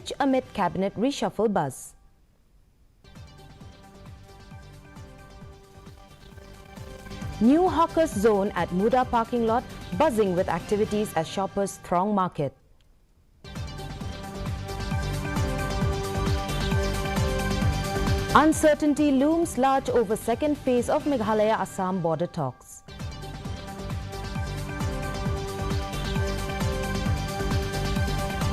switch amid cabinet reshuffle buzz. New hawkers zone at Muda parking lot buzzing with activities as shoppers throng market. Uncertainty looms large over second phase of Meghalaya-Assam border talks.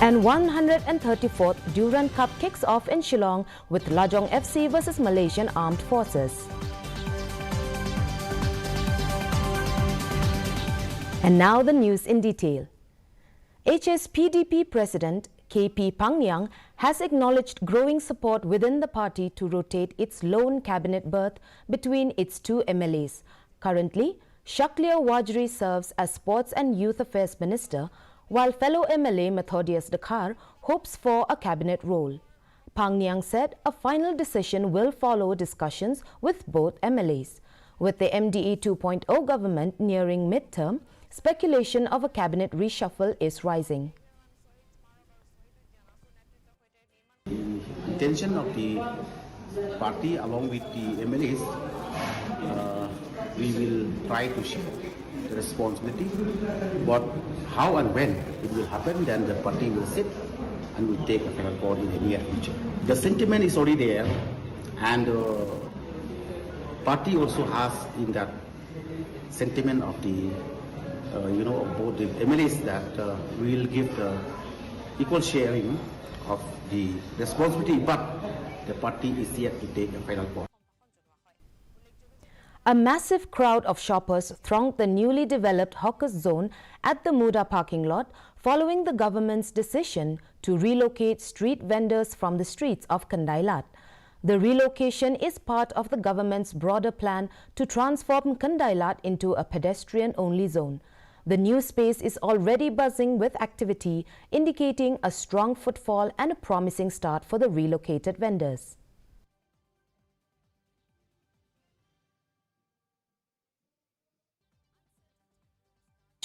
And 134th Durand Cup kicks off in Shillong with Lajong FC versus Malaysian Armed Forces. And now the news in detail. HSPDP President KP Pangyang has acknowledged growing support within the party to rotate its lone cabinet berth between its two MLAs. Currently, Shaklia Wajri serves as Sports and Youth Affairs Minister, while fellow MLA Methodius Dakar hopes for a cabinet role. Pangyang said a final decision will follow discussions with both MLAs. With the MDE 2.0 government nearing midterm, speculation of a cabinet reshuffle is rising. The intention of the party along with the MLAs, we will try to share the responsibility, but how and when it will happen, then the party will sit and will take a final call in the near future. The sentiment is already there, and party also has in that sentiment of the of both the MLAs that we will give the equal sharing of the responsibility, but the party is yet to take a final call. A massive crowd of shoppers thronged the newly developed hawkers zone at the Muda parking lot following the government's decision to relocate street vendors from the streets of Kandailat. The relocation is part of the government's broader plan to transform Kandailat into a pedestrian-only zone. The new space is already buzzing with activity, indicating a strong footfall and a promising start for the relocated vendors.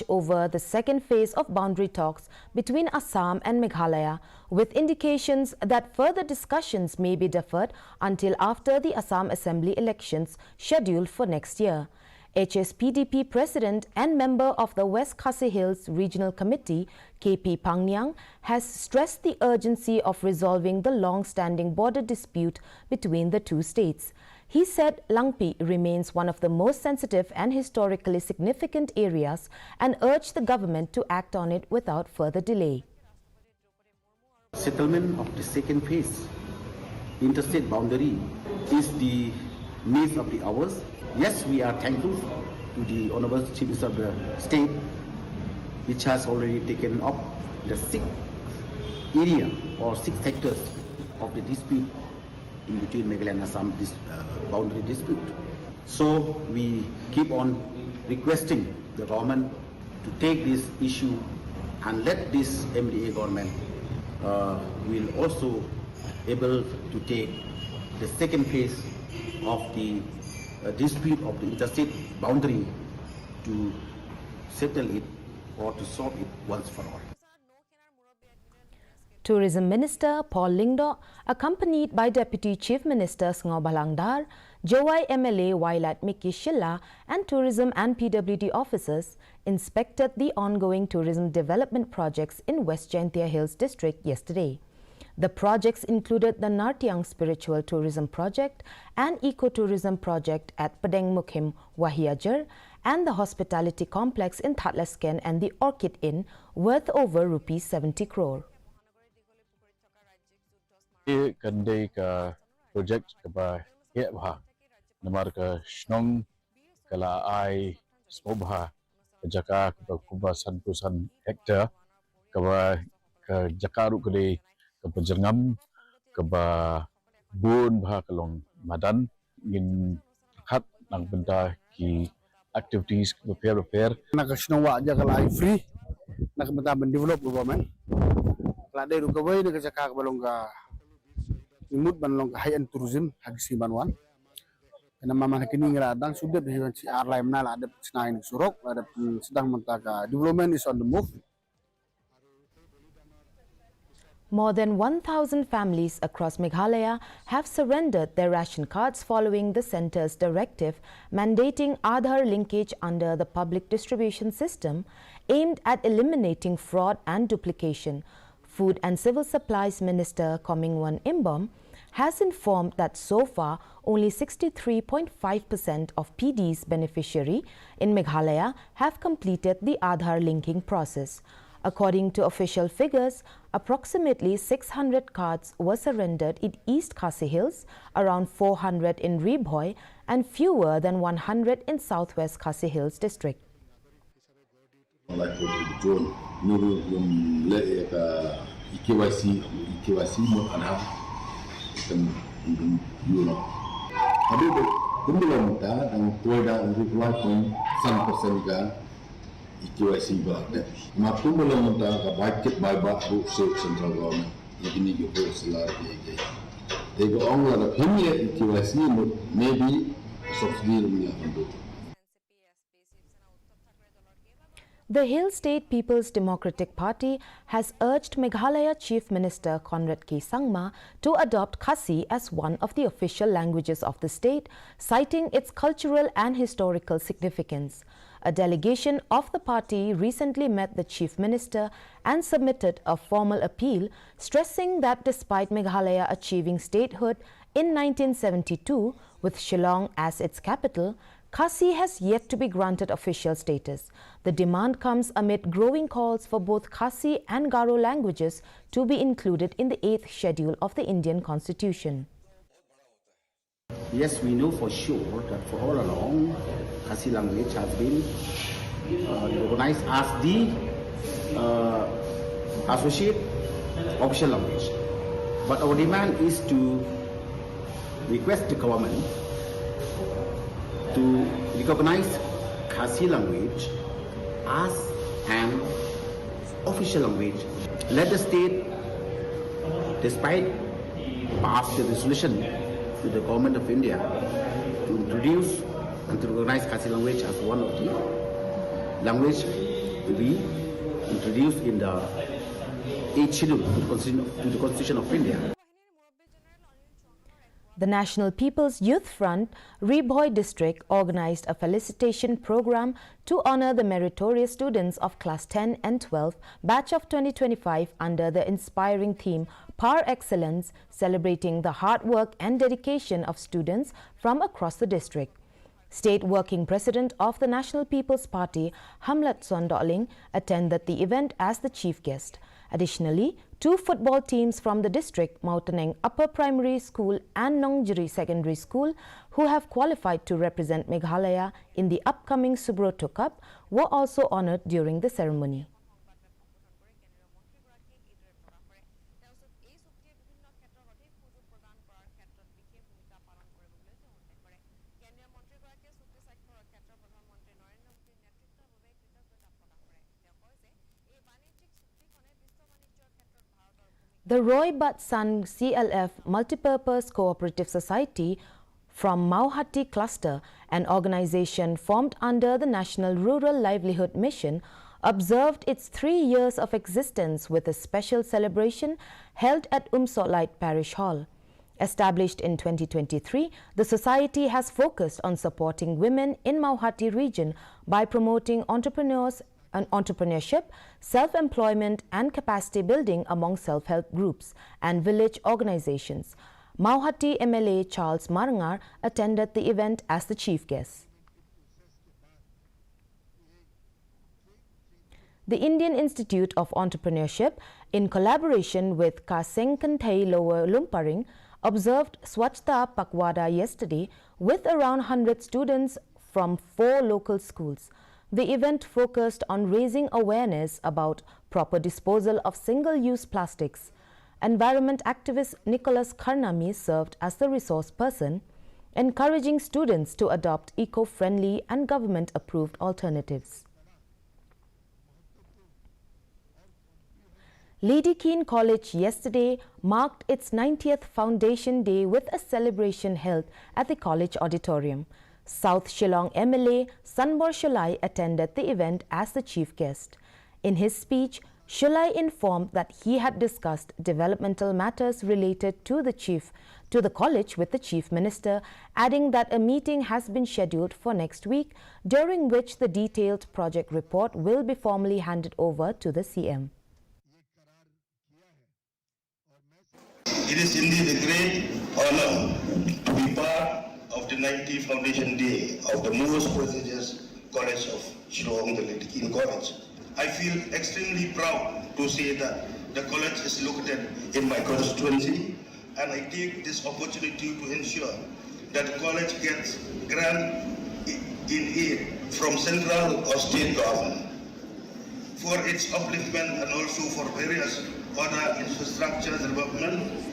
Over the second phase of boundary talks between Assam and Meghalaya, with indications that further discussions may be deferred until after the Assam Assembly elections scheduled for next year. HSPDP President and member of the West Khasi Hills Regional Committee, KP Pangyang, has stressed the urgency of resolving the long-standing border dispute between the two states. He said Langpi remains one of the most sensitive and historically significant areas and urged the government to act on it without further delay. Settlement of the second phase, interstate boundary, is the needs of the hours. Yes, we are thankful to the Honorable Chief Minister of the State, which has already taken up the 6 area or 6 sectors of the dispute in between Meghalaya and Assam boundary dispute. So we keep on requesting the government to take this issue and let this MDA government will also able to take the second phase of the dispute of the interstate boundary to settle it or to solve it once for all. Tourism Minister Paul Lingdo, accompanied by Deputy Chief Minister Sngo Balangdar, Jowai MLA Wailat Miki Shilla and Tourism and PWD officers, inspected the ongoing tourism development projects in West Jaintia Hills District yesterday. The projects included the Nartiang Spiritual Tourism Project and Ecotourism Project at Padang Mukim, Wahiajar, and the Hospitality Complex in Thatlasken and the Orchid Inn, worth over rupees 70 crore. Kandai ka project ka ba namar ka snong kala ai smobha jaka ka kuba santusan hektar ka ba ka jakaru kali ka penjengam ka ba bun bah kalong madan ngin khat nang benda ki activities repair nak snong wa ja kala ai free nak benda develop government kala dai ru ka bai nak jaka ka balong ka imut ban long high end tourism hagsi banwan kana mama kini ngeladang sudah berjalan si airline mana ada senain surok ada sedang mentaka development is on the move. More than 1,000 families across Meghalaya have surrendered their ration cards following the centre's directive mandating Aadhaar linkage under the public distribution system aimed at eliminating fraud and duplication. Food and Civil Supplies Minister Komingwan Imbom has informed that so far only 63.5% of PD's beneficiary in Meghalaya have completed the Aadhaar linking process. According to official figures, approximately 600 cards were surrendered in East Khasi Hills, around 400 in Ribhoi, and fewer than 100 in Southwest Khasi Hills district. IKYC berada. Maklum belum ada budget buyback bu central government. Yang ini juga selari dia. They go on lah. Hanya IKYC maybe subsidi rumah. The Hill State People's Democratic Party has urged Meghalaya Chief Minister Conrad K. Sangma to adopt Khasi as one of the official languages of the state, citing its cultural and historical significance. A delegation of the party recently met the Chief Minister and submitted a formal appeal, stressing that despite Meghalaya achieving statehood in 1972 with Shillong as its capital, Khasi has yet to be granted official status. The demand comes amid growing calls for both Khasi and Garo languages to be included in the 8th schedule of the Indian Constitution. Yes, we know for sure that for all along, Khasi language has been recognized as the associate official language. But our demand is to request the government to recognize Khasi language as an official language. Let the state, despite pass the resolution to the government of India to introduce and to recognize Khasi language as one of the language to be introduced in the 8th schedule to the Constitution of India. The National People's Youth Front, Ribhoi district, organized a felicitation program to honor the meritorious students of Class 10 and 12, batch of 2025 under the inspiring theme Par Excellence, celebrating the hard work and dedication of students from across the district. State Working President of the National People's Party, Hamlat Sondoling, attended the event as the chief guest. Additionally, 2 football teams from the district, Mautaneng Upper Primary School and Nongjiri Secondary School, who have qualified to represent Meghalaya in the upcoming Subroto Cup, were also honored during the ceremony. The Roy Butt Son CLF Multipurpose Cooperative Society from Mauhati Cluster, an organization formed under the National Rural Livelihood Mission, observed its 3 years of existence with a special celebration held at Umsolite Parish Hall. Established in 2023, the society has focused on supporting women in Mauhati region by promoting entrepreneurship, self-employment and capacity building among self-help groups and village organizations. Mauhati MLA Charles Marangar attended the event as the chief guest. The Indian Institute of Entrepreneurship, in collaboration with Kasengkanthai Lower Lumparing, observed Swachhta Pakwada yesterday with around 100 students from 4 local schools. The event focused on raising awareness about proper disposal of single-use plastics. Environment activist Nicholas Karnami served as the resource person, encouraging students to adopt eco-friendly and government-approved alternatives. Lady Keane College yesterday marked its 90th Foundation Day with a celebration held at the college auditorium. South Shillong MLA Sanbor Shalai attended the event as the chief guest. In his speech, Shulai informed that he had discussed developmental matters related to the college with the Chief Minister, adding that a meeting has been scheduled for next week, during which the detailed project report will be formally handed over to the CM. It is indeed a great honor to be part of the 90th Foundation Day of the most prestigious college of Shillong, the King College. I feel extremely proud to say that the college is located in my constituency, and I take this opportunity to ensure that the college gets grant in aid from central or state government for its upliftment and also for various other infrastructure development.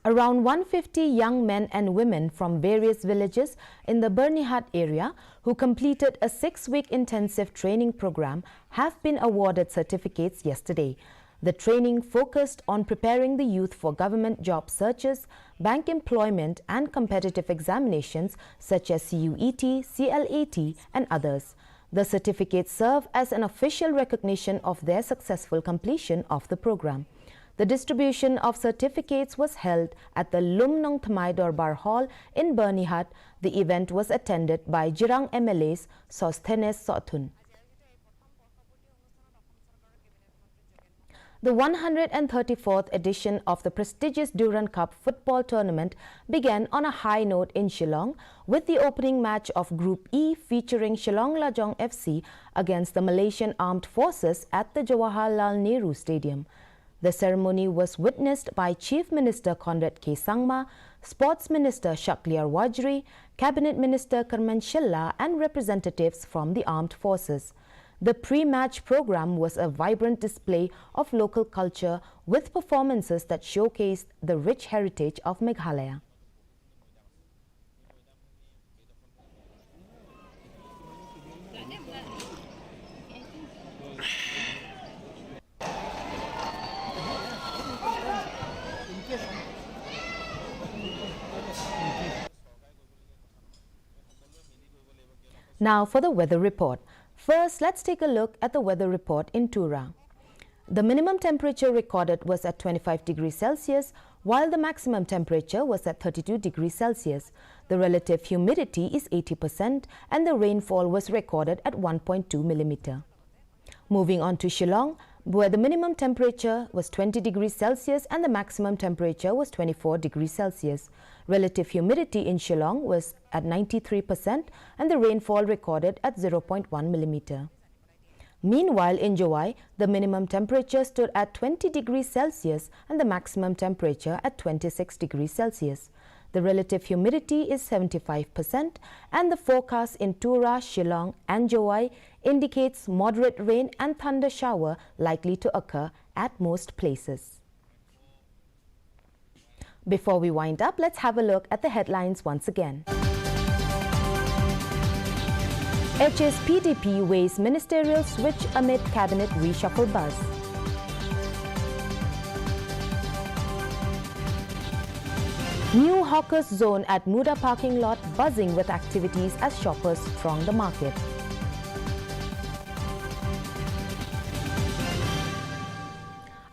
Around 150 young men and women from various villages in the Bernihat area who completed a 6-week intensive training program have been awarded certificates yesterday. The training focused on preparing the youth for government job searches, bank employment and competitive examinations such as CUET, CLAT and others. The certificates serve as an official recognition of their successful completion of the program. The distribution of certificates was held at the Lumnong Thamai Darbar Hall in Bernihat. The event was attended by Jirang MLAs Sosthenes Sothun. The 134th edition of the prestigious Durand Cup football tournament began on a high note in Shillong with the opening match of Group E featuring Shillong Lajong FC against the Malaysian Armed Forces at the Jawaharlal Nehru Stadium. The ceremony was witnessed by Chief Minister Conrad K. Sangma, Sports Minister Shakliar Wajri, Cabinet Minister Karman Shilla and representatives from the armed forces. The pre-match program was a vibrant display of local culture with performances that showcased the rich heritage of Meghalaya. Now for the weather report. First, let's take a look at the weather report in Tura. The minimum temperature recorded was at 25 degrees Celsius, while the maximum temperature was at 32 degrees Celsius. The relative humidity is 80% and the rainfall was recorded at 1.2 millimeter. Moving on to Shillong, where the minimum temperature was 20 degrees Celsius and the maximum temperature was 24 degrees Celsius. Relative humidity in Shillong was at 93% and the rainfall recorded at 0.1 millimeter. Meanwhile, in Jowai, the minimum temperature stood at 20 degrees Celsius and the maximum temperature at 26 degrees Celsius. The relative humidity is 75% and the forecast in Tura, Shillong and Jowai indicates moderate rain and thunder shower likely to occur at most places. Before we wind up, let's have a look at the headlines once again. HSPDP weighs ministerial switch amid cabinet reshuffle buzz. New hawkers zone at Muda parking lot buzzing with activities as shoppers throng the market.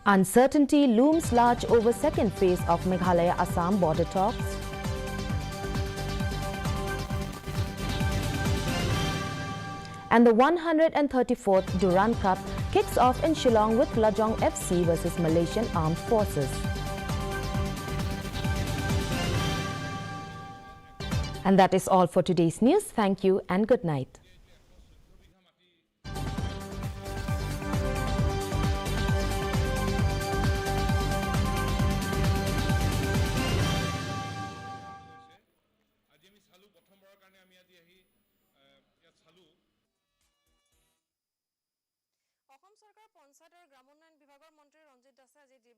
Uncertainty looms large over second phase of Meghalaya-Assam border talks. And the 134th Durand Cup kicks off in Shillong with Lajong FC versus Malaysian Armed Forces. And that is all for today's news. Thank you and good night. অসম চৰকাৰৰ পঞ্চায়ত আৰু গ্ৰামোন্নয়ন বিভাগৰ মন্ত্ৰী ৰঞ্জিত দাসে আজি